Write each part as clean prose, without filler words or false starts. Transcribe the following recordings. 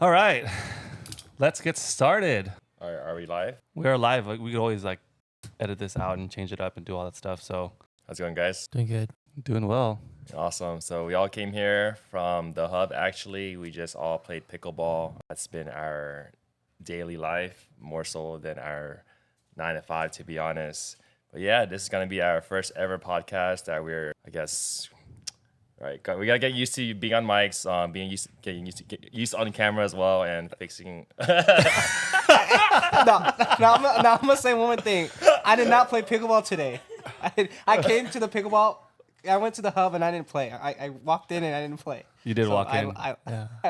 All right, let's get started. Are we live? We are live. Like, we could always edit this out and change it up and do all that stuff. So How's it going, guys? Doing good. doing well. Awesome. So we all came here from the hub. Actually, we just all played pickleball. That's been our daily life, more so than our 9 to 5, to be honest. But yeah, this is gonna be our first ever podcast that we're, I guess, right. We gotta get used to being on mics, getting used on camera as well, and fixing. Now I'm gonna say one more thing. I did not play pickleball today. I came to the pickleball. I went to the hub and I didn't play. I walked in and I didn't play. You did walk in. I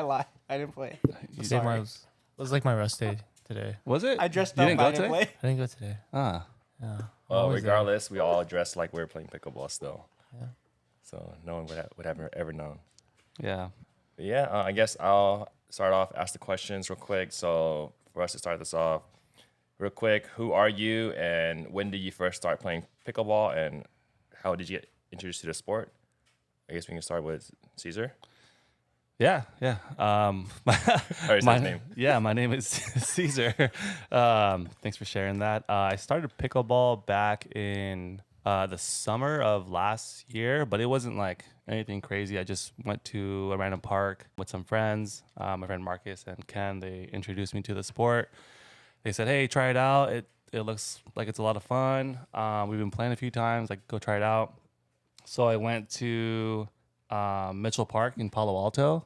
lied. I didn't play. You It was like my rest day today. Was it? I dressed You up. didn't go I didn't today? play. I didn't go today. Ah, Yeah. Well, regardless, we all dressed like we were playing pickleball still. Yeah. So no one would have ever known. yeah. But yeah, I guess I'll start off, ask the questions real quick. So for us to start this off, real quick, who are you and when did you first start playing pickleball and how did you get introduced to the sport? I guess we can start with Cesar. Yeah. Or is that his name? Yeah, my name is Cesar. Thanks for sharing that. I started pickleball back in the summer of last year, but it wasn't like anything crazy. I just went to a random park with some friends. My friend Marcus and Ken, they introduced me to the sport. They said, "Hey, try it out. It looks like it's a lot of fun. We've been playing a few times. Like, go try it out." So I went to Mitchell Park in Palo Alto,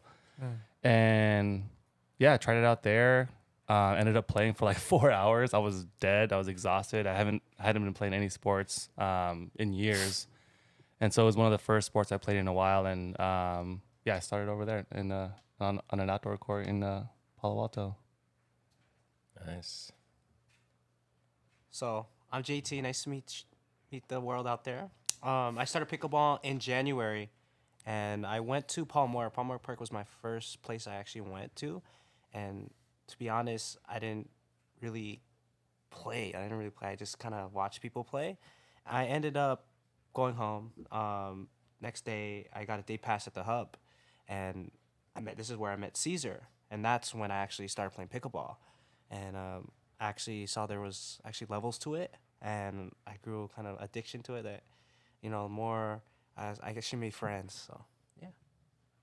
and yeah, I tried it out there. Ended up playing for like 4 hours. I was dead. I was exhausted. I hadn't been playing any sports in years, and so it was one of the first sports I played in a while. And yeah, I started over there in on an outdoor court in Palo Alto. Nice. So I'm JT. Nice to meet the world out there. I started pickleball in January, and I went to Palmore. Palmore Park was my first place I actually went to, and to be honest, I didn't really play. I just kind of watched people play. I ended up going home. Next day, I got a day pass at the hub, and this is where I met Cesar, and that's when I actually started playing pickleball, and I actually saw there was actually levels to it, and I grew kind of addiction to it. That more as I guess she made friends. So yeah,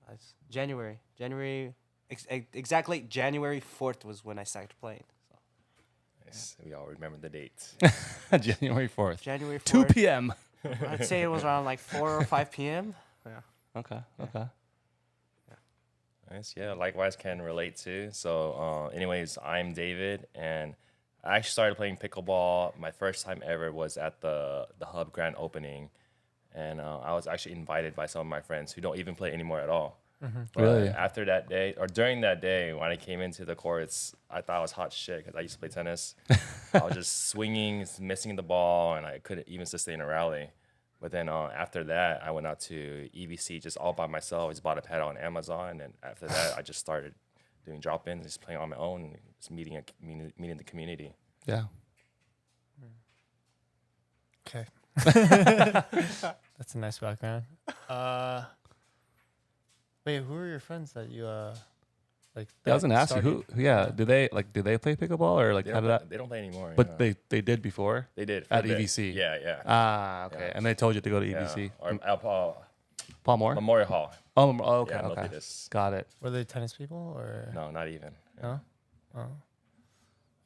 that's January. Exactly January 4th was when I started playing. So Nice. We all remember the date. January 4th, January 4th. 2 p.m. I'd say it was around like 4 or 5 p.m. Yeah. Okay. Nice. Yeah, likewise can relate to. So anyways, I'm David, and I actually started playing pickleball. My first time ever was at the hub grand opening, and I was actually invited by some of my friends who don't even play anymore at all. But Really? after that day, or during that day, when I came into the courts, I thought I was hot shit because I used to play tennis. I was just swinging, missing the ball, and I couldn't even sustain a rally. But then after that, I went out to EBC just all by myself. I just bought a pad on Amazon, and after that, I just started doing drop-ins, just playing on my own, and just meeting the community. Yeah. Okay. That's a nice background. Wait, who are your friends that you like? Yeah, I was gonna ask you started? who. Yeah, do they play pickleball or like They how don't, did that? they don't play anymore. But yeah. they did before they did for at a bit. EVC. Yeah. Ah, okay. Yeah. And they told you to go to Yeah. EVC. Or Paul Moore. Memorial Hall. Oh, okay, Yeah, okay. Methodist. Got it. Were they tennis people or No, not even. no? Oh.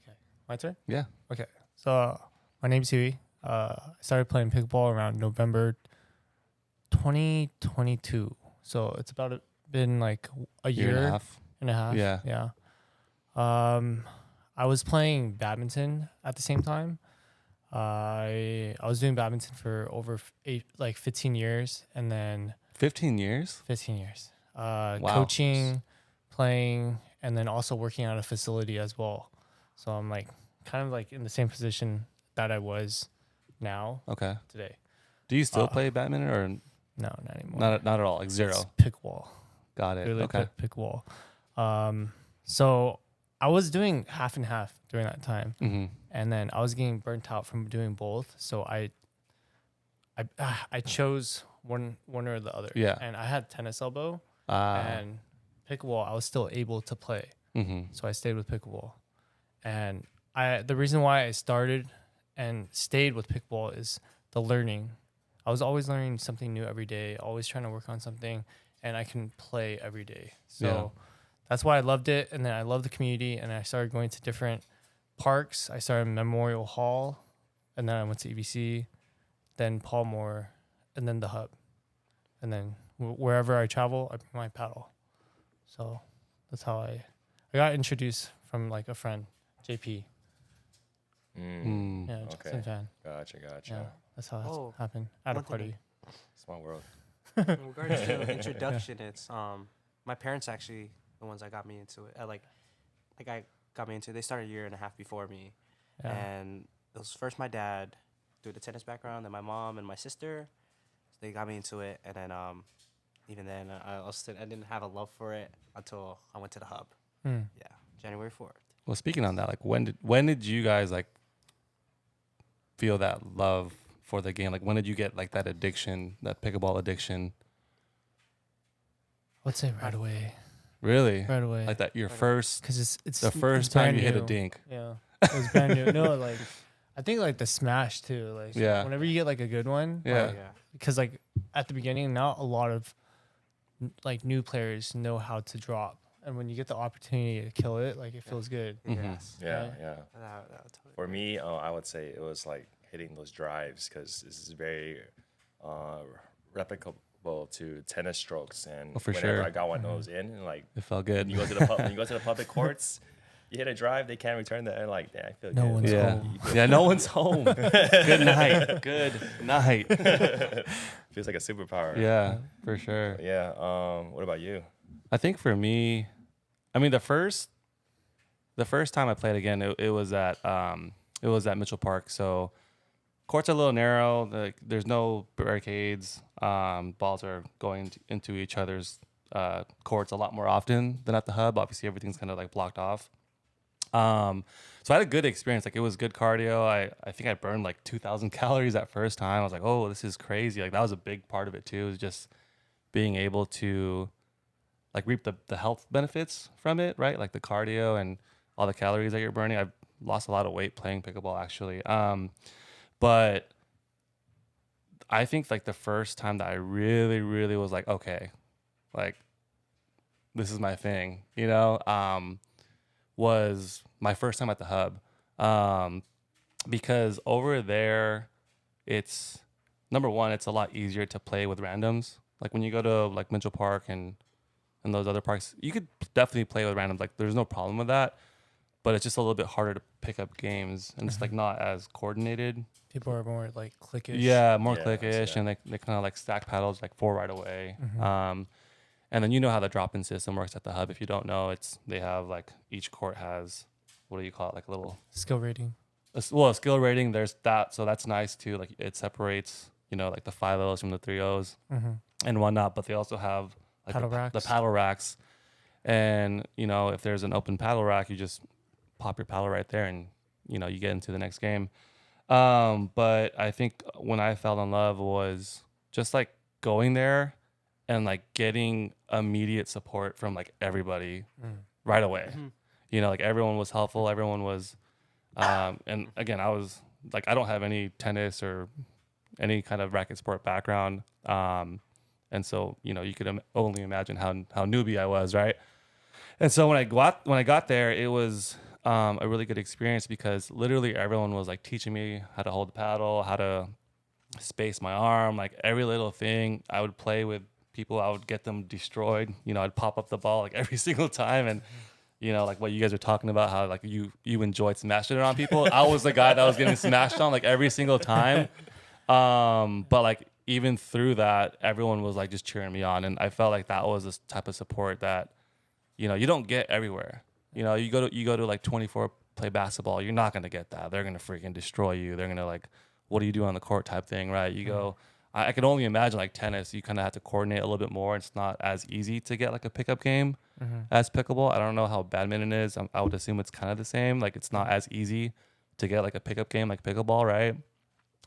Okay, my turn. Yeah. Okay, so my name's Huey. I started playing pickleball around November 2022. So it's been like a Year year and a half. and a half. Yeah. Yeah. I was playing badminton at the same time. I was doing badminton for over 15 years, and then 15 years. 15 years. Wow. Coaching, playing, and then also working at a facility as well. So I'm like kind of like in the same position that I was now Okay. today. Do you still play badminton or No, not anymore. not at all? Like zero. It's pickleball. Got it. Really Okay. pickleball. So I was doing half and half during that time, Mm-hmm. and then I was getting burnt out from doing both. So I chose one or the other. Yeah. And I had tennis elbow Ah. and pickleball. I was still able to play. So I stayed with pickleball. And the reason why I started and stayed with pickleball is the learning. I was always learning something new every day, always trying to work on something, and I can play every day. So that's why I loved it. And then I loved the community, and I started going to different parks. I started Memorial Hall, and then I went to EBC, then Paul Moore, and then the Hub. And then wherever I travel, I bring my paddle. So that's how I got introduced from like a friend, JP. Yeah, Jackson fan. Gotcha. Yeah, that's how it happened at a one thing party. Small world. In regards to introduction, it's my parents actually the ones that got me into it. I got me into it. They started a year and a half before me, and it was first my dad through the tennis background, then my mom and my sister. They got me into it, and then even then I didn't have a love for it until I went to the Hub. Yeah, January 4th. Well, speaking on that, like when did you guys like feel that love for the game? Like when did you get like that addiction, that pickleball addiction? I would say right away. Really? Right away. Like that your first, because it's the first time you hit a new. dink. Yeah, it was brand new. No, like I think like the smash too. Like whenever you get like a good one. Yeah. Because like at the beginning, not a lot of like new players know how to drop, and when you get the opportunity to kill it, like it feels good. Yes. Yeah. Right. Yeah. For me, I would say it was like hitting those drives because this is very replicable to tennis strokes, and for whenever sure. I got one of those in, and like It felt good. when you go to the when you go to the public courts, you hit a drive, they can't return that, and like, damn, I feel No good. one's Yeah. home. Yeah, no one's home. Good night. Good night. Feels like a superpower. Yeah, for sure. Yeah. What about you? I think for me, I mean the first time I played again, it was at Mitchell Park. So courts are a little narrow. Like there's no barricades. Balls are going into each other's courts a lot more often than at the Hub. Obviously, everything's kind of like blocked off. So I had a good experience. Like it was good cardio. I think I burned like 2,000 calories that first time. I was like, oh, this is crazy. Like that was a big part of it too. Is just being able to like reap the health benefits from it, right? Like the cardio and all the calories that you're burning. I've lost a lot of weight playing pickleball actually. But I think like the first time that I really, really was like, okay, like this is my thing, you know, was my first time at the Hub. Because over there, it's number one, it's a lot easier to play with randoms. Like when you go to like Mitchell Park and those other parks, you could definitely play with randoms. Like there's no problem with that, but it's just a little bit harder to pick up games, and it's like not as coordinated. People are more like clickish. Yeah, more Yeah, clickish, and they kind of like stack paddles like 4 right away. And then you know how the drop-in system works at the Hub. If you don't know, they have like each court has, what do you call it, like a little Skill rating. a skill rating. There's that, so that's nice too. Like it separates, you know, like the 5-0s from the 3-0s and whatnot. But they also have like Paddle the racks. paddle racks, and you know if there's an open paddle rack, you just pop your paddle right there, and you know you get into the next game. But I think when I fell in love was just like going there and like getting immediate support from like everybody right away. You know, like everyone was helpful. Everyone was, and again, I was like, I don't have any tennis or any kind of racket sport background. And so, you know, you could only imagine how newbie I was. Right. And so when I got there, it was, a really good experience because literally everyone was like teaching me how to hold the paddle, how to space my arm, like every little thing. I would play with people, I would get them destroyed. You know, I'd pop up the ball like every single time. And, you know, like what you guys are talking about, how like you enjoyed smashing it on people. I was the guy that was getting smashed on like every single time. But like even through that, everyone was like just cheering me on. And I felt like that was the type of support that, you know, you don't get everywhere. You know, you go to like 24 play basketball, you're not going to get that. They're going to freaking destroy you. They're going to like, what do you do on the court type thing, right? You go, I can only imagine like tennis, you kind of have to coordinate a little bit more. It's not as easy to get like a pickup game as pickleball. I don't know how badminton is. I would assume it's kind of the same. Like it's not as easy to get like a pickup game like pickleball, right?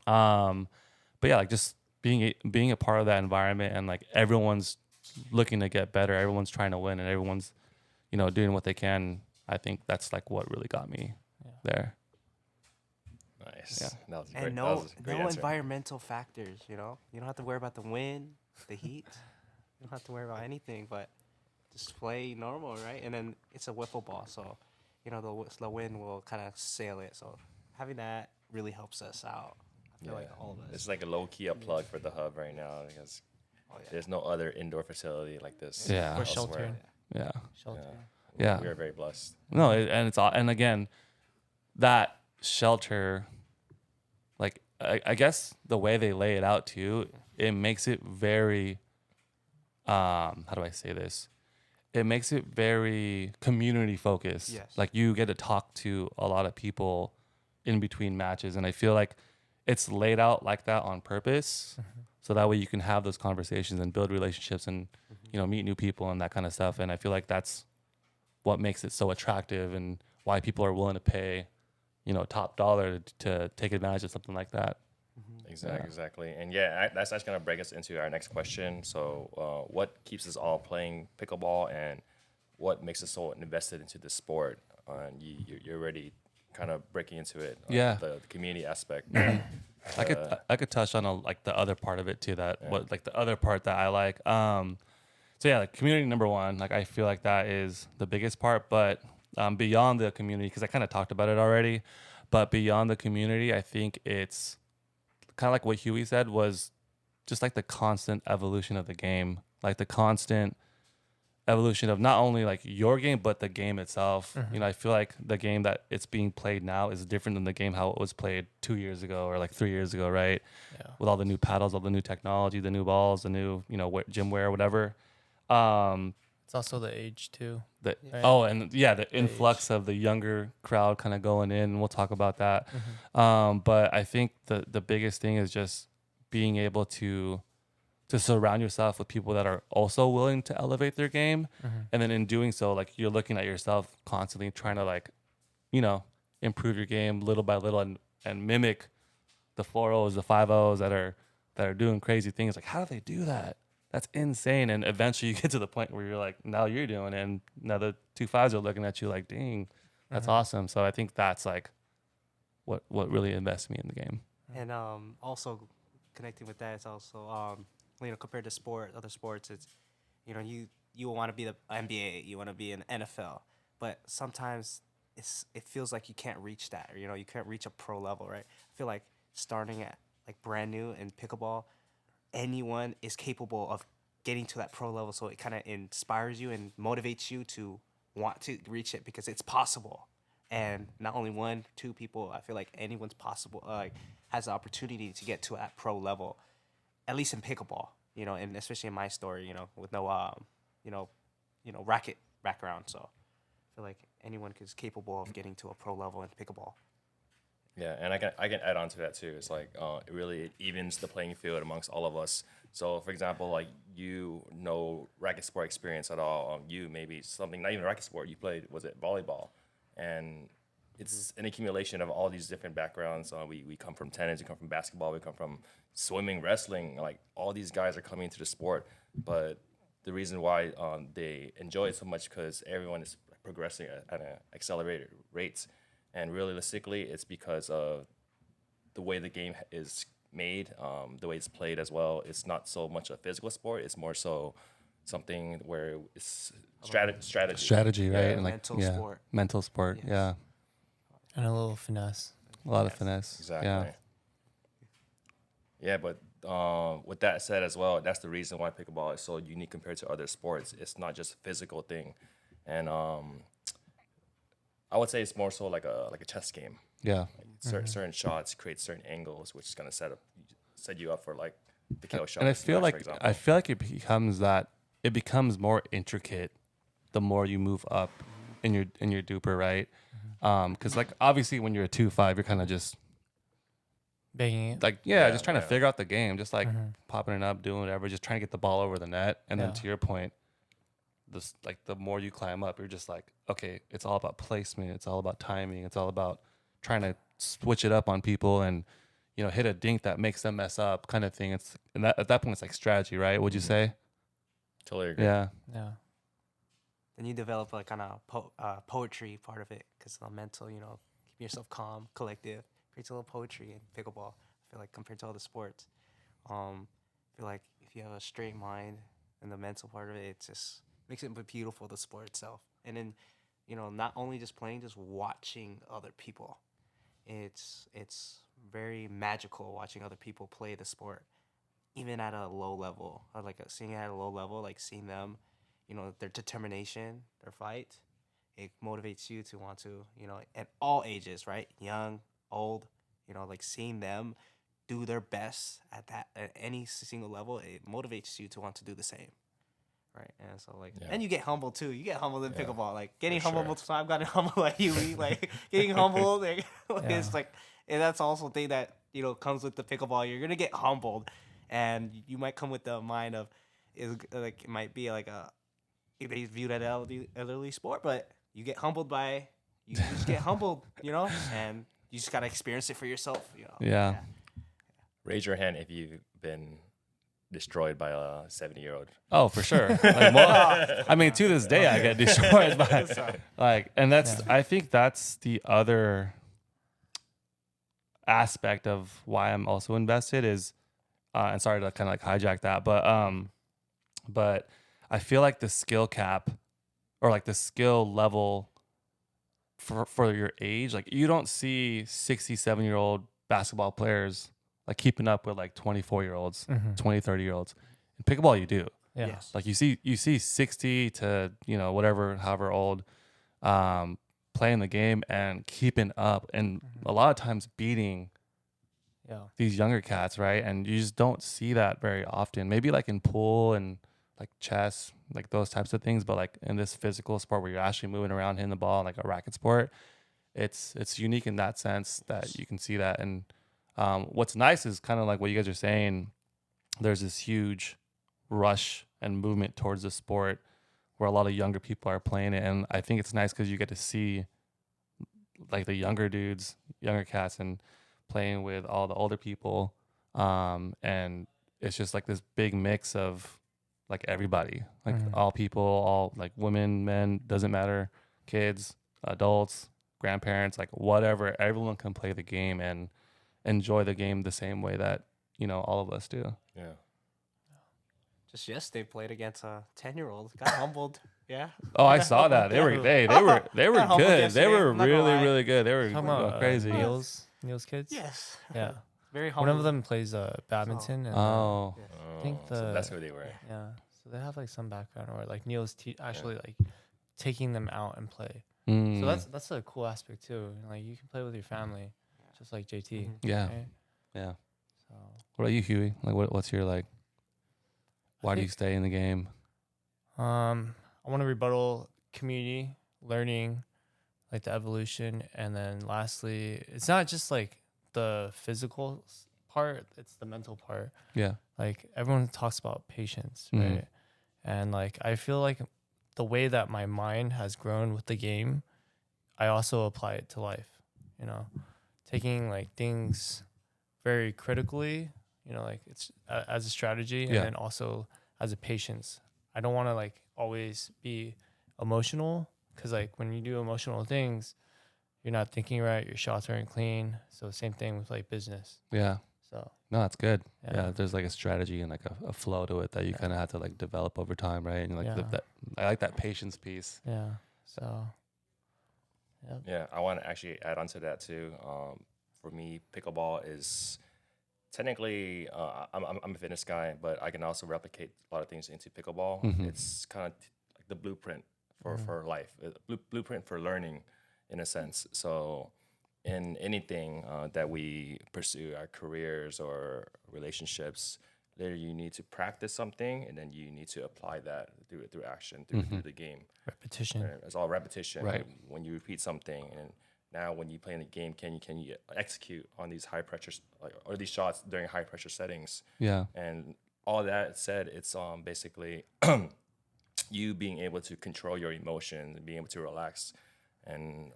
But yeah, like just being a part of that environment and like everyone's looking to get better. Everyone's trying to win and everyone's, you know, doing what they can I think that's like what really got me there. Nice. Yeah. That was And great. That no was a great no answer. environmental factors. You don't have to worry about the wind, the heat. You don't have to worry about anything, but just play normal, right? And then it's a wiffle ball, so the wind will kind of sail it. So having that really helps us out. I feel like all of us. It's like a low key a plug for the hub right now because Oh, yeah. there's no other indoor facility like this. Yeah. We're elsewhere. sheltered. Yeah. Sheltered. Yeah. We are very blessed. No, and it's all, and again, that shelter, like I guess the way they lay it out too, it makes it very, how do I say this? It makes it very community focused. Yes. Like you get to talk to a lot of people in between matches, and I feel like it's laid out like that on purpose, so that way you can have those conversations and build relationships and meet new people and that kind of stuff. And I feel like that's what makes it so attractive and why people are willing to pay, top dollar to take advantage of something like that. Exactly. And that's actually going to break us into our next question. So, what keeps us all playing pickleball, and what makes us so invested into the sport? And you're already kind of breaking into it. The community aspect. I could touch on the other part of it too. The other part that I like. So yeah, like community number one. Like I feel like that is the biggest part. But beyond the community, because I kind of talked about it already. But beyond the community, I think it's kind of like what Huey said, was just like the constant evolution of the game, like the constant evolution of not only like your game but the game itself. I feel like the game that it's being played now is different than the game how it was played 2 years ago or like 3 years ago, right? With all the new paddles, all the new technology, the new balls, the new gym wear, whatever. It's also the age too. The Right. the influx of the younger crowd kind of going in, and we'll talk about that. But I think the biggest thing is just being able to surround yourself with people that are also willing to elevate their game, and then in doing so, like you're looking at yourself constantly trying to like, improve your game little by little and mimic the 4-0s, the 5-0s that are doing crazy things. Like, how do they do that? That's insane. And eventually you get to the point where you're like, now you're doing it, and now the 2-5s are looking at you like, dang, that's awesome. So I think that's like what really invests me in the game. And also connecting with that, it's also compared to other sports, it's you want to be the NBA, you want to be an NFL, but sometimes it feels like you can't reach that, or you can't reach a pro level, right? I feel like starting at like brand new in pickleball, anyone is capable of getting to that pro level, so it kind of inspires you and motivates you to want to reach it because it's possible. And not only one, two people, I feel like anyone's possible, has the opportunity to get to that pro level, at least in pickleball, and especially in my story, with no, racket background. So I feel like anyone is capable of getting to a pro level in pickleball. Yeah, and I can add on to that too. It's like it evens the playing field amongst all of us. So, for example, like no racket sport experience at all. You maybe something not even racket sport. You played, was it volleyball? And it's an accumulation of all these different backgrounds. We come from tennis, we come from basketball, we come from swimming, wrestling. Like all these guys are coming into the sport, but the reason why they enjoy it so much because everyone is progressing at an accelerated rates. And realistically, it's because of the way the game is made, the way it's played as well. It's not so much a physical sport. It's more so something where it's strategy. Strategy, right? And like Mental sport. Mental sport, Yes. yeah. And a little finesse. A lot of finesse. Exactly. Yeah. Yeah, but with that said as well, that's the reason why pickleball is so unique compared to other sports. It's not just a physical thing. And I would say it's more so like a chess game. Yeah. Certain shots create certain angles, which is gonna set you up for like the kill shot. And I feel for example. like it becomes more intricate the more you move up in your duper, right? Because like obviously when you're a 2-5, you're kind of just Banging it. like just trying to figure out the game, just like popping it up, doing whatever, just trying to get the ball over the net. And then to your point, the more you climb up, you're just like, okay, it's all about placement, it's all about timing, it's all about trying to switch it up on people and hit a dink that makes them mess up, kind of thing. At that point it's like strategy, right? Would you say? Totally agree. Yeah. Yeah. then you develop like kind of poetry part of it because the mental, you know, keeping yourself calm, collective, creates a little poetry in pickleball. I feel like compared to other sports, I feel like if you have a straight mind and the mental part of it, it just makes it beautiful, the sport itself. And then, you know, not only just playing, just watching other people. It's very magical watching other people play the sport, even at a low level. Or like seeing it at a low level, like seeing them, you know, their determination, their fight. It motivates you to want to, you know, at all ages, right? Young, old, you know, like seeing them do their best at any single level, it motivates you to want to do the same. Right. And so like Yeah. and you get humbled too. You get humbled in Yeah, pickleball. Like getting for humbled sure. multiple times. I've gotten humbled like Huey, like getting humbled. Like, Yeah. it's like and that's also a thing that, you know, comes with the pickleball. You're gonna get humbled and you might come with the mind of is like it might be like a they viewed as an elderly sport, but you get humbled by you just get humbled, you know, and you just gotta experience it for yourself, you know. Yeah. Raise your hand if you've been destroyed by a 70-year-old. Oh, for sure. Like, I mean, to this day, I get destroyed by like, and that's. Yeah. I think that's the other aspect of why I'm also invested is, and sorry to kind of like hijack that, but I feel like the skill cap or like the skill level for your age, like you don't see 67-year-old basketball players like keeping up with like 24-year-olds, 20, 30-year-olds. In pickleball, you do. Yeah. Yes. Like you see 60 to, you know, whatever, however old, playing the game and keeping up and a lot of times beating Yeah. these younger cats, right? And you just don't see that very often. Maybe like in pool and like chess, like those types of things, but like in this physical sport where you're actually moving around hitting the ball, like a racket sport, it's unique in that sense that you can see that. And what's nice is kind of like what you guys are saying. There's this huge rush and movement towards the sport where a lot of younger people are playing it, and I think it's nice because you get to see like the younger dudes, younger cats, and playing with all the older people, and it's just like this big mix of like everybody, like all people, all like women, men, doesn't matter, kids, adults, grandparents, like whatever, everyone can play the game and enjoy the game the same way that, you know, all of us do. Yeah. Just yesterday played against a 10-year-old. Got humbled. Yeah. Oh, I saw that. They were they were Got humbled good. They yesterday, were I'm not gonna really lie. really good. They were Talking going about crazy. Neil's kids. Yes. Yeah. Very One humbled. of them plays badminton. And, Oh, Oh, think so the- that's who they were. yeah. So they have like some background or like Neil's actually like taking them out and play. Mm. So that's a cool aspect too. Like you can play with your family, just like JT. Yeah. Right? Yeah. So What about you, Huey? Like, what's your like? Why do you think- stay in the game? I want to rebuttal community, learning, like the evolution, and then lastly, it's not just like the physical part; it's the mental part. Yeah. Like everyone talks about patience, Mhm. right? And like I feel like the way that my mind has grown with the game, I also apply it to life. You know, taking like things very critically. You know, like it's as a strategy, and Yeah. then also as a patience. I don't want to like always be emotional because like when you do emotional things, you're not thinking right. Your shots aren't clean. So same thing with like business. Yeah. So No, that's good. Yeah. Yeah. There's like a strategy and like a flow to it that you kind of have to like develop over time, right? And like Yeah. that, I like that patience piece. yeah. So Yeah, I want to actually add on to that too. For me, pickleball is technically, I'm a fitness guy, but I can also replicate a lot of things into pickleball. Mhm. It's kind of like the blueprint for life, blueprint for learning, in a sense. So, in anything that we pursue, our careers or relationships, there you need to practice something, and then you need to apply that through action, through the game. repetition. It's all repetition. Right. When you repeat something, and now when you play in the game, can you execute on these high pressures or these shots during high pressure settings? Yeah. And all that said, it's basically you being able to control your emotions and being able to relax and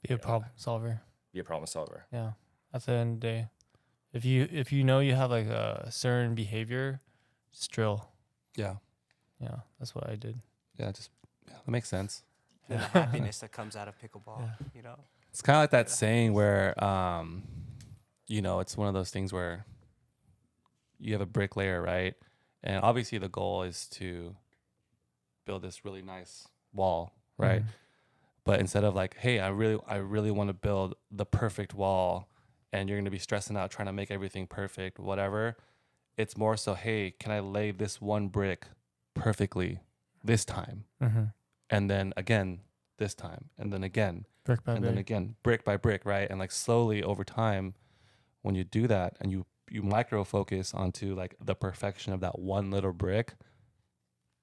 Be a problem solver. be a problem solver. Yeah. At the end of the day, if you know you have like a certain behavior, just drill. Yeah. Yeah, that's what I did. Yeah. Just That makes sense. and the happiness that comes out of pickleball. You know. It's kind of like that saying where, it's one of those things where you have a bricklayer, right? And obviously the goal is to build this really nice wall, right? Mhm. But instead of like, hey, I really want to build the perfect wall, and you're going to be stressing out trying to make everything perfect, whatever. It's more so, hey, can I lay this one brick perfectly this time? Mhm. And then again this time, and then again, Brick by and then brick. again, brick by brick, right? And like slowly over time, when you do that and you micro focus onto like the perfection of that one little brick,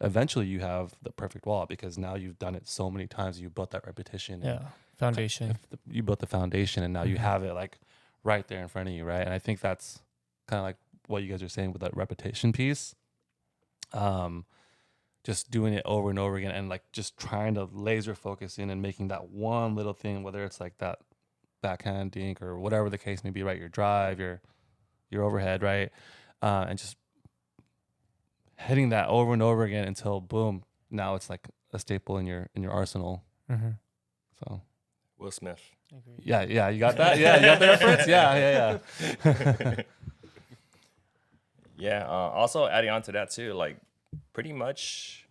eventually you have the perfect wall because now you've done it so many times, you built that repetition. Yeah. Foundation. You built the foundation, and now you Mhm. have it like right there in front of you, right? And I think that's kind of like what you guys are saying with that repetition piece. Just doing it over and over again, and like just trying to laser focus in and making that one little thing, whether it's like that backhand dink or whatever the case may be, right? Your drive, your overhead, right? And just hitting that over and over again until boom, now it's like a staple in your arsenal. Mhm. So Will Smith. Agreed. yeah, you got that? Yeah, you got the reference? Yeah. Yeah. Also adding on to that too, like pretty much,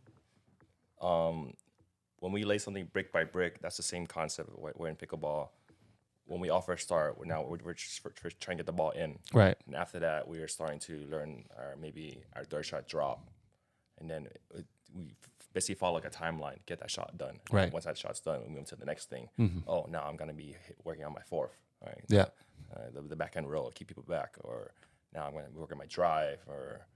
when we lay something brick by brick, that's the same concept. We're in pickleball. When we all first start, we're just trying to get the ball in, Right. and after that, we are starting to learn maybe our third shot drop, and then we basically follow like a timeline, get that shot done. And Right. once that shot's done, we move to the next thing. Mhm. Oh, now I'm gonna be working on my fourth, right? Yeah. The backhand roll, keep people back, or now I'm gonna work on my drive, or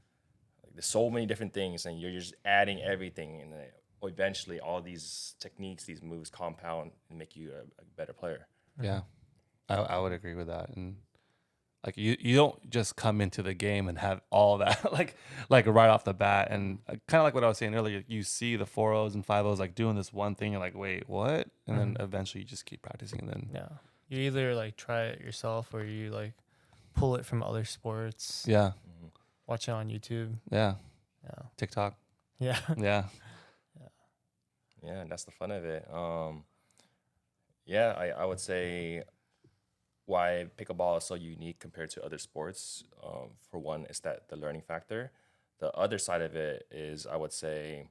like, there's so many different things, and you're just adding everything, and then eventually all these techniques, these moves compound and make you a better player. Yeah. I would agree with that. And like you don't just come into the game and have all that like right off the bat. And kind of like what I was saying earlier, you see the 4-0s and 5-0s like doing this one thing, you're like, wait, what? And then eventually you just keep practicing, and then Yeah. You either like try it yourself or you like pull it from other sports. yeah, Watch it on YouTube. yeah, Yeah. TikTok, Yeah. yeah, Yeah, and that's the fun of it. Yeah, I would say why pickleball is so unique compared to other sports. For one, is that the learning factor. The other side of it is, I would say,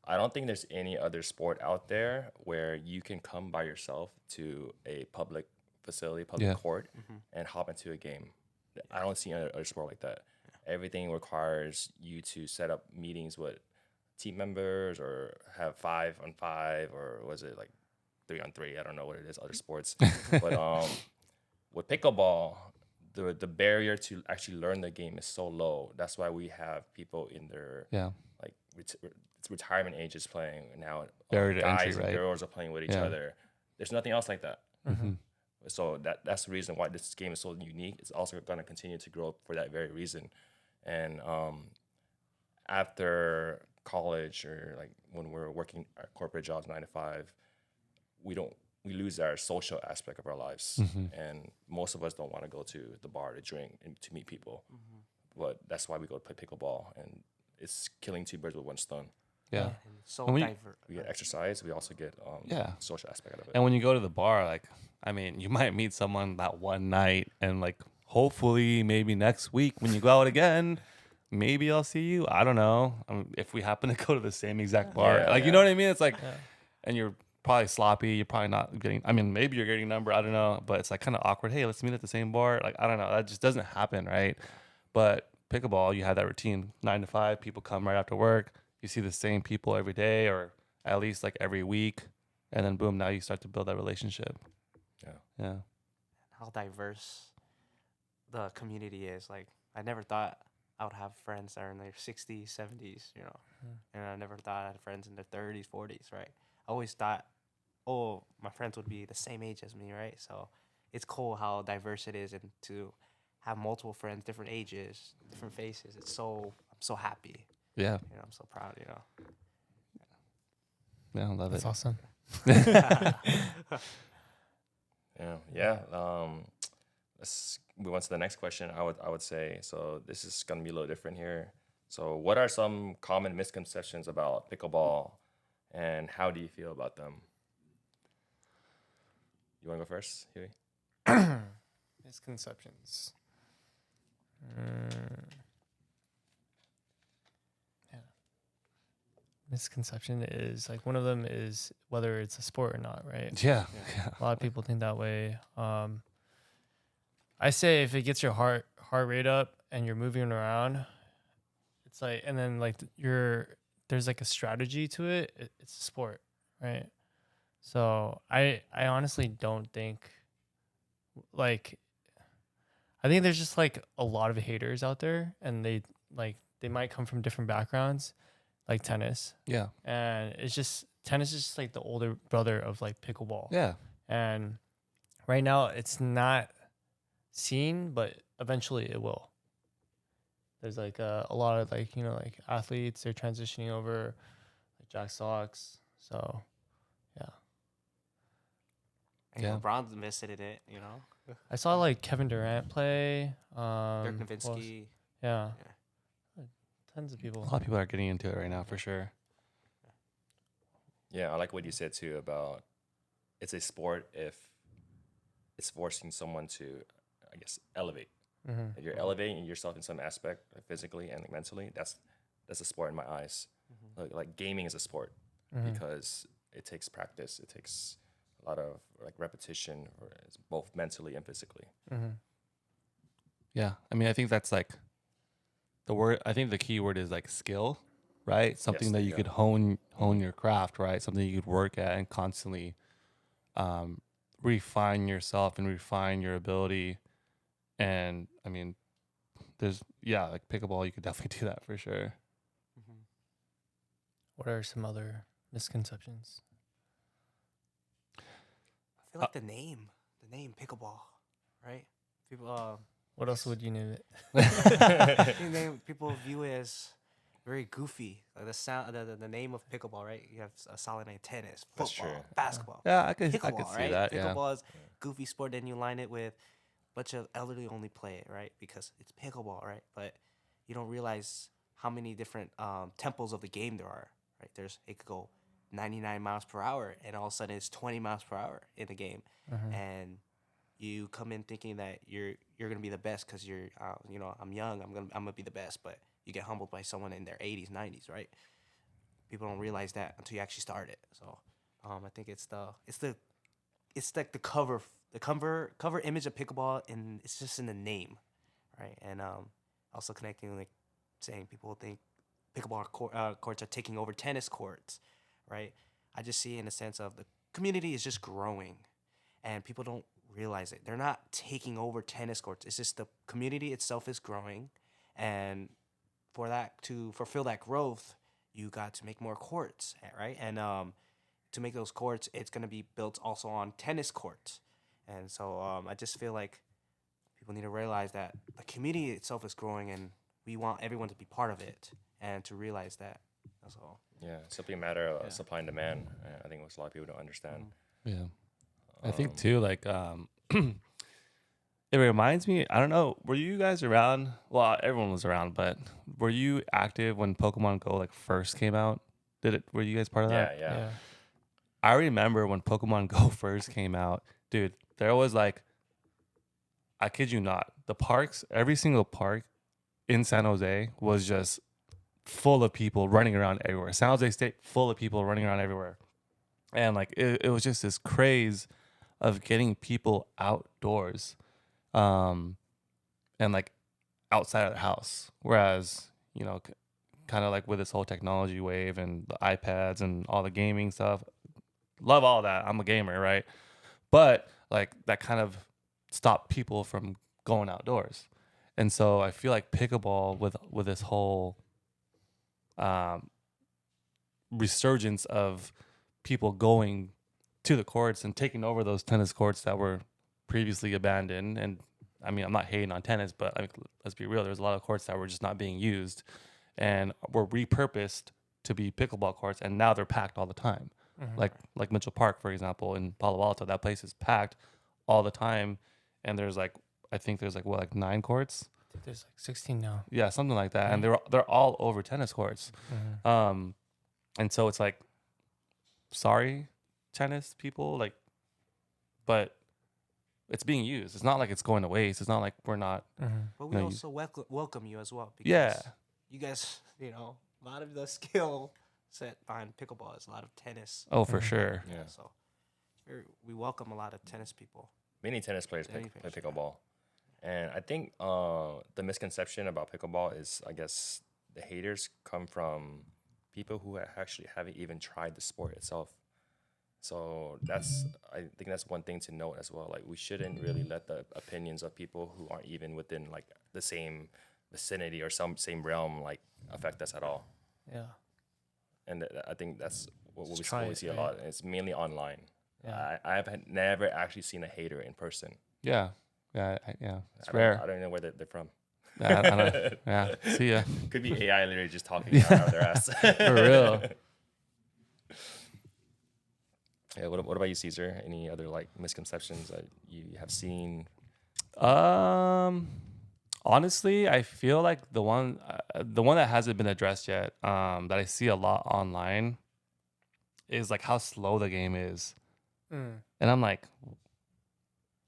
I don't think there's any other sport out there where you can come by yourself to a public facility, public Yeah. court, and hop into a game. I don't see any other sport like that. Everything requires you to set up meetings with team members or have 5-on-5, or was it like 3-on-3? I don't know what it is, other sports. But with pickleball, the barrier to actually learn the game is so low. That's why we have people in their yeah, like retirement ages playing now. Barrier to Guys entry, and right? girls are playing with each Yeah. other. There's nothing else like that. Mhm. So that's the reason why this game is so unique. It's also going to continue to grow for that very reason. And after college, or like when we're working our corporate jobs 9 to 5, we lose our social aspect of our lives. And most of us don't want to go to the bar to drink and to meet people. But that's why we go to play pickleball, and it's killing two birds with one stone. yeah. And it's so And we- diverse. We get exercise. We also get Yeah. social aspect out of it. And when you go to the bar, like, I mean, you might meet someone that one night, and like, hopefully, maybe next week when you go out again, maybe I'll see you. I don't know. If we happen to go to the same exact bar, Yeah, like, you yeah. know what I mean? It's like, Yeah. and you're probably sloppy. You're probably not getting. I mean, maybe you're getting a number. I don't know, but it's like kind of awkward. Hey, let's meet at the same bar. Like, I don't know. That just doesn't happen, right? But pickleball, you have that routine, 9 to 5. People come right after work. You see the same people every day, or at least like every week, and then boom, now you start to build that relationship. Yeah. Yeah. How diverse the community is. Like, I never thought I would have friends that are in their 60s, 70s, you know. And I never thought I had friends in their 30s, 40s, right? I always thought, oh, my friends would be the same age as me, right? So it's cool how diverse it is, and to have multiple friends, different ages, different faces. I'm so happy. Yeah. You know, I'm so proud, you know. Yeah. I love That's it. awesome. Yeah. Let's move on to the next question. I would say, so this is gonna be a little different here. So what are some common misconceptions about pickleball, and how do you feel about them? You want to go first, Huey? Misconceptions. Mm. Yeah. Misconception is like one of them is whether it's a sport or not, right? Yeah. A lot of people think that way. I say if it gets your heart rate up and you're moving around, it's like, and then like there's like a strategy to it. It's a sport, right? So I honestly don't think like I think there's just like a lot of haters out there, and they might come from different backgrounds, like tennis, Yeah. and it's just tennis is just like the older brother of like pickleball. Yeah. And right now it's not seen, but eventually it will. There's like a lot of like, you know, like athletes, they're transitioning over, like Jack Sox. So yeah. And Yeah. LeBron's visited it, you know. I saw like Kevin Durant play. Dirk who else? Nowitzki. Yeah. Tons of A people. lot of people are getting into it right now for sure. Yeah, I like what you said too about it's a sport if it's forcing someone to, I guess, elevate. Mm-hmm. If you're elevating yourself in some aspect, physically and mentally, that's a sport in my eyes. Like gaming is a sport Mm-hmm. because it takes practice. It takes a lot of like repetition, it's both mentally and physically. Mm-hmm. Yeah. I mean, I think that's like the word. I think the key word is like skill, right? Something Yes, that you yeah. could hone your craft, right? Something you could work at and constantly refine yourself and refine your ability. And I mean, there's like pickleball, you could definitely do that for sure. What are some other misconceptions? I feel like the name pickleball, right? People, What else would you name it? people view it as very goofy. Like the sound, the name of pickleball, right? You have a solid name: tennis, That's football, true. basketball. Yeah, I could Pickleball, see right? that. Yeah. Pickleball is goofy sport. Then you line it with a bunch of elderly only play it, right? Because it's pickleball, right? But you don't realize how many different tempos of the game there are, right? It could go 99 miles per hour, and all of a sudden it's 20 miles per hour in the game, and you come in thinking that you're gonna be the best because you're I'm young, I'm gonna be the best, but you get humbled by someone in their 80s, 90s, right? People don't realize that until you actually start it. So I think it's like the cover image of pickleball, and it's just in the name, right? And also connecting, like saying people think pickleball courts are taking over tennis courts, right? I just see it in the sense of the community is just growing, and people don't realize it. They're not taking over tennis courts. It's just the community itself is growing, and for that to fulfill that growth, you got to make more courts, right? And to make those courts, it's gonna be built also on tennis courts, and so I just feel like people need to realize that the community itself is growing, and we want everyone to be part of it and to realize that. That's all. Yeah, it's simply a matter of supply and demand. I think what a lot of people don't understand. Yeah. I think too, like, it reminds me, I don't know, were you guys around? Well, everyone was around, but were you active when Pokemon Go like first came out? Were you guys part of that? Yeah. I remember when Pokemon Go first came out, dude, there was like, I kid you not, the parks, every single park in San Jose was just full of people running around everywhere. San Jose State, full of people running around everywhere. And like, it was just this craze of getting people outdoors, and like outside of the house. Whereas, kind of like with this whole technology wave and the iPads and all the gaming stuff, love all that. I'm a gamer, right? But like that kind of stopped people from going outdoors. And so I feel like pickleball with this whole resurgence of people going to the courts and taking over those tennis courts that were previously abandoned. And I mean, I'm not hating on tennis, but I mean, let's be real. There's a lot of courts that were just not being used and were repurposed to be pickleball courts, and now they're packed all the time. Like Mitchell Park, for example, in Palo Alto, that place is packed all the time. And there's like, I think there's like 9 courts. I think there's like 16 now. Yeah, something like that. And they're all over tennis courts. And so it's like, sorry, tennis people, like, but it's being used. It's not like it's going to waste. It's not like we're not. But we No, also welcome you as well because Yeah. you guys, a lot of the skill set behind pickleball is a lot of tennis. Oh, for sure. Yeah. So we welcome a lot of tennis people. Many tennis players play Tennis players, pickleball. And I think the misconception about pickleball is, I guess, the haters come from people who actually haven't even tried the sport itself. So I think that's one thing to note as well. Like, we shouldn't really let the opinions of people who aren't even within like the same vicinity or same realm like affect us at all. Yeah. And I think that's what we try always it, see a right? lot. And it's mainly online. Yeah. I've never actually seen a hater in person. Yeah. Yeah. It's I rare. don't know where they're from. I don't, yeah. See ya. Could be AI literally just talking out of their ass. For real. Yeah. What about you, Cesar? Any other like misconceptions that you have seen? Honestly, I feel like the one that hasn't been addressed yet, that I see a lot online, is like how slow the game is, and I'm like,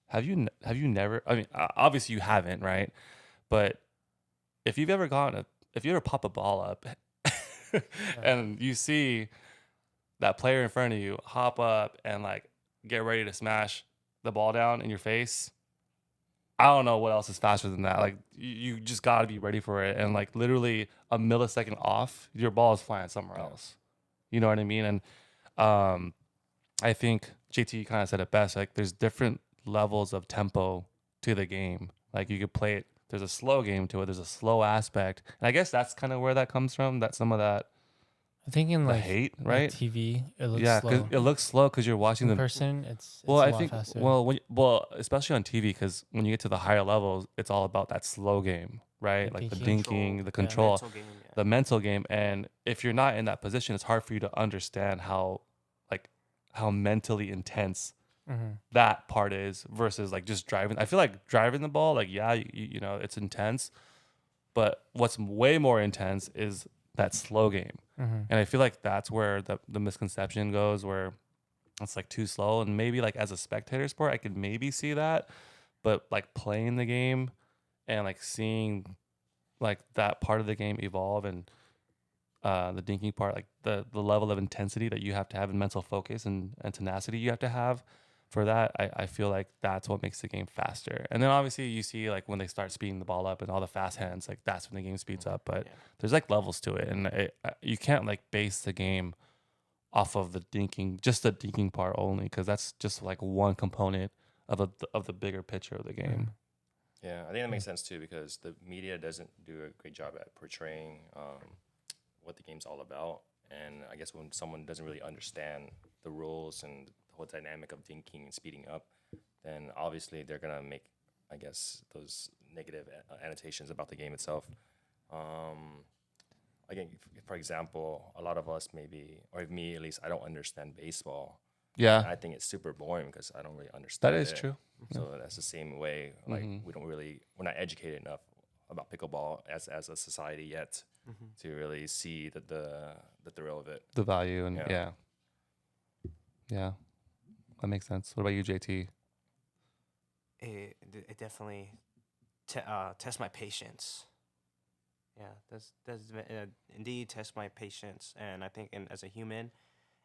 have you never? I mean, obviously you haven't, right? But if you ever pop a ball up, and you see that player in front of you hop up and like get ready to smash the ball down in your face, I don't know what else is faster than that. Like, you just gotta be ready for it, and like literally a millisecond off, your ball is flying somewhere else. You know what I mean? And I think JT kind of said it best. Like, there's different levels of tempo to the game. Like, you could play it. There's a slow game to it. There's a slow aspect, and I guess that's kind of where that comes from. That some of that I think in the like hate, like right? TV, it looks Yeah, slow. because it looks slow because you're watching In them. person, it's Well, a I lot think faster. especially on TV, because when you get to the higher levels, it's all about that slow game, right? Like the Thinking. dinking, the Control. control, Mental game, yeah. the mental game. And if you're not in that position, it's hard for you to understand how mentally intense that part is versus like just driving. I feel like driving the ball, like, yeah, it's intense, but what's way more intense is that slow game. And I feel like that's where the misconception goes, where it's like too slow. And maybe like as a spectator sport, I could maybe see that, but like playing the game and like seeing like that part of the game evolve, and the dinking part, like the level of intensity that you have to have and mental focus and tenacity you have to have for that, I feel like that's what makes the game faster. And then obviously you see like when they start speeding the ball up and all the fast hands, like that's when the game speeds up. But there's like levels to it, and you can't like base the game off of just the dinking part only, because that's just like one component of the bigger picture of the game. Yeah, I think that makes sense too, because the media doesn't do a great job at portraying what the game's all about. And I guess when someone doesn't really understand the rules and the whole dynamic of dinking and speeding up, then obviously they're gonna make, I guess, those negative annotations about the game itself. Again, for example, a lot of us maybe, or me at least, I don't understand baseball. Yeah, I think it's super boring because I don't really understand that is it. true. So that's the same way. Like, we're not educated enough about pickleball as a society yet to really see the thrill of it. The value, and yeah, that makes sense. What about you, JT? It definitely tests my patience. Yeah, that's indeed test my patience, and I think as a human,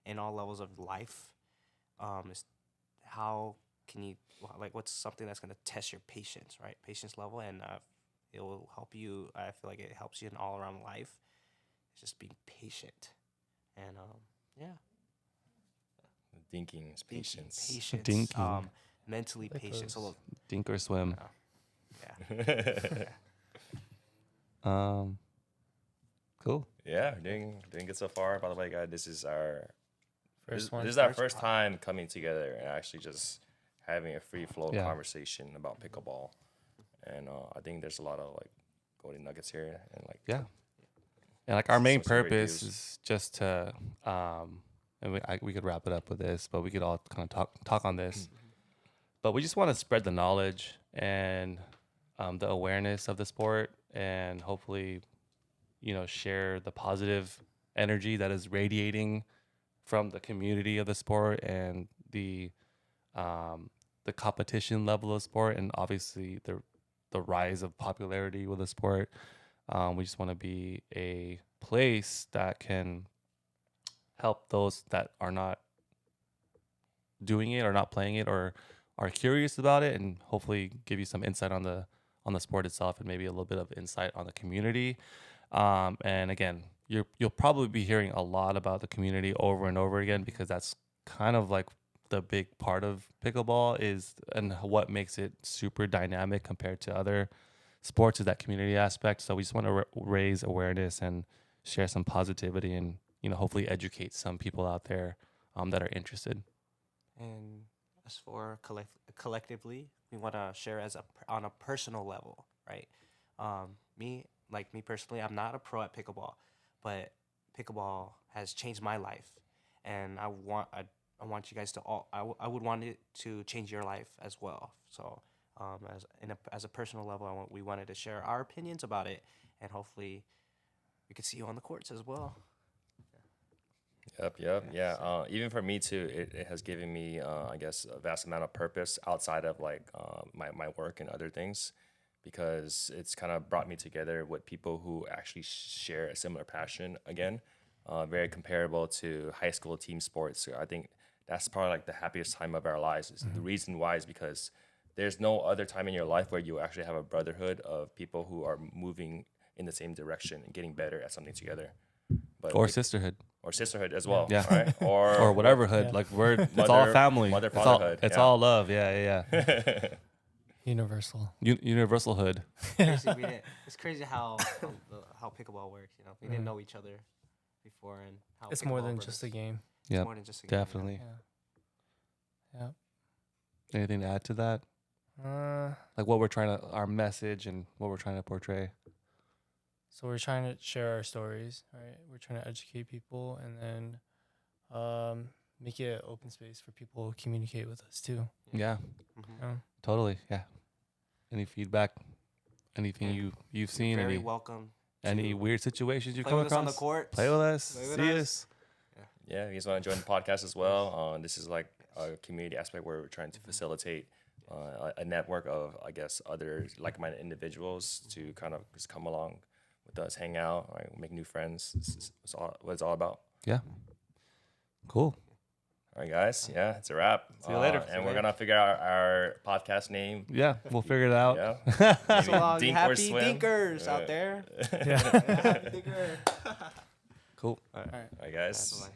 in all levels of life, is how can you like what's something that's gonna test your patience, right? Patience level, and it will help you. I feel like it helps you in all around life. It's just being patient, and Dinking is patience. patience, Dinking. mentally patient. So look, Dink or swim. yeah. Cool. Yeah, doing good so far. By the way, guys, this is our First one. This is our first time coming together and actually just having a free flow conversation about pickleball. And I think there's a lot of like golden nuggets here, and like and like our main some great purpose views. is just to and we could wrap it up with this, but we could all kind of talk on this. But we just want to spread the knowledge and the awareness of the sport, and hopefully, share the positive energy that is radiating from the community of the sport and the competition level of sport, and obviously the rise of popularity with the sport. We just want to be a place that can help those that are not doing it or not playing it or are curious about it, and hopefully give you some insight on the sport itself and maybe a little bit of insight on the community. And again, you'll probably be hearing a lot about the community over and over again, because that's kind of like the big part of pickleball is, and what makes it super dynamic compared to other sports, is that community aspect. So we just want to raise awareness and share some positivity, and hopefully educate some people out there that are interested. And as for collectively, we want to share on a personal level, right? Me personally, I'm not a pro at pickleball, but pickleball has changed my life, and I want you guys to I would want it to change your life as well. So as a personal level, we wanted to share our opinions about it, and hopefully we could see you on the courts as well. Yep. Yeah. Even for me too, it has given me, I guess, a vast amount of purpose outside of like my work and other things, because it's kind of brought me together with people who actually share a similar passion. Again, very comparable to high school team sports. So I think that's probably like the happiest time of our lives. The reason why is because there's no other time in your life where you actually have a brotherhood of people who are moving in the same direction and getting better at something together. Or sisterhood. Or sisterhood as well. Yeah. Right? Or whatever hood. Yeah. Like it's all family. Mother, It's fatherhood. It's all love. Yeah. Universal. Universal hood. It's crazy how pickleball works. We didn't know each other before, and how It's more pickleball than works. just a game. Yeah, More than just a game, definitely. Yeah. Anything to add to that? Yeah. Like our message and what we're trying to portray. So we're trying to share our stories, right? We're trying to educate people, and then make it an open space for people to communicate with us too. Yeah, Yeah. totally. Yeah. Any feedback? Anything Yeah. you've seen? Very welcome. Any to weird situations you play come with us across? on the court. Play with us. Play with See us. us. Yeah, you guys want to join the podcast as well. This is like a community aspect where we're trying to facilitate a network of, I guess, other like-minded individuals to kind of just come along with us, hang out, right, make new friends. This is what it's all about. Yeah. Cool. All right, guys. Yeah, it's a wrap. See you later. And we're going to figure out our podcast name. Yeah, we'll figure it out. Yeah. So long, Dink or happy swim. dinkers out there. Yeah. Happy dinker. Cool. All right. All right, guys. Bye-bye.